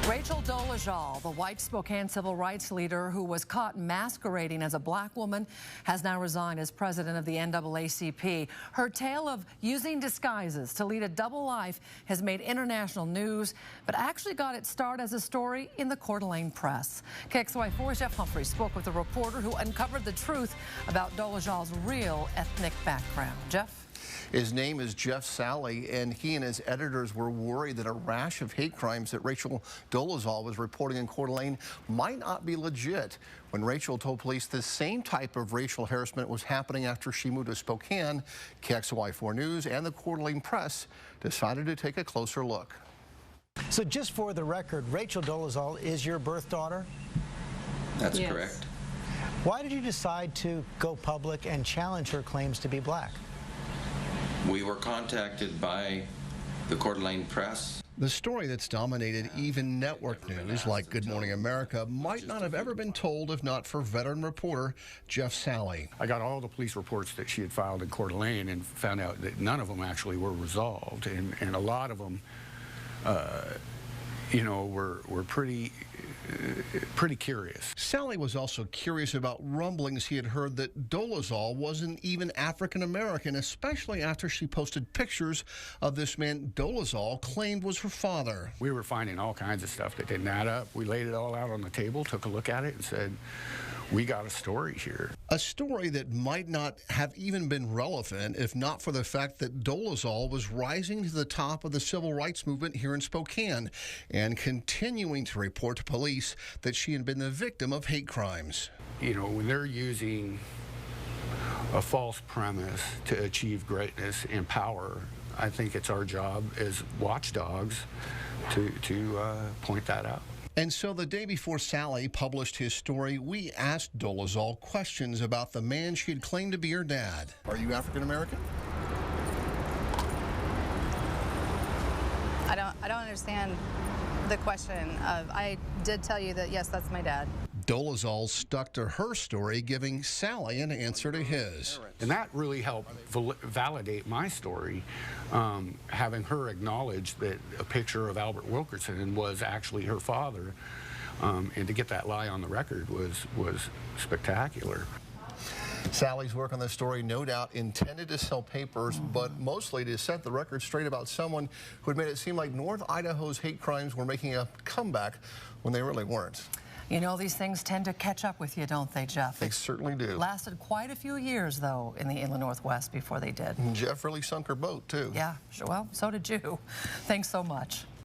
Rachel Dolezal, the white Spokane civil rights leader who was caught masquerading as a black woman, has now resigned as president of the NAACP. Her tale of using disguises to lead a double life has made international news, but actually got its start as a story in the Coeur d'Alene press. KXLY4's Jeff Humphrey spoke with a reporter who uncovered the truth about Dolezal's real ethnic background. Jeff? His name is Jeff Sally, and he and his editors were worried that a rash of hate crimes that Rachel Dolezal was reporting in Coeur d'Alene might not be legit. When Rachel told police the same type of racial harassment was happening after she moved to Spokane, KXLY4 News and the Coeur d'Alene Press decided to take a closer look. So just for the record, Rachel Dolezal is your birth daughter? That's correct. Why did you decide to go public and challenge her claims to be black? We were contacted by the Coeur d'Alene Press. The story that's dominated even network news like Good Morning America might not have ever been told if not for veteran reporter Jeff Sally. I got all the police reports that she had filed in Coeur d'Alene and found out that none of them actually were resolved, and a lot of them were pretty curious. Sally was also curious about rumblings he had heard that Dolezal wasn't even African American, especially after she posted pictures of this man Dolezal claimed was her father. We were finding all kinds of stuff that didn't add up. We laid it all out on the table, took a look at it, and said, we got a story here. A story that might not have even been relevant if not for the fact that Dolezal was rising to the top of the civil rights movement here in Spokane and continuing to report to police that she had been the victim of hate crimes. You know, when they're using a false premise to achieve greatness and power, I think it's our job as watchdogs to point that out. And so the day before Sally published his story, we asked Dolezal questions about the man she had claimed to be her dad. Are you African American? I don't understand the question of, I did tell you that, yes, that's my dad. Dolezal stuck to her story, giving Sally an answer to his. And that really helped validate my story, having her acknowledge that a picture of Albert Wilkerson was actually her father, and to get that lie on the record was spectacular. Sally's work on this story no doubt intended to sell papers, but mostly to set the record straight about someone who had made it seem like North Idaho's hate crimes were making a comeback when they really weren't. You know, these things tend to catch up with you, don't they, Jeff? They certainly do. Lasted quite a few years, though, in the inland Northwest before they did. And Jeff really sunk her boat, too. Yeah, sure. Well, so did you. Thanks so much.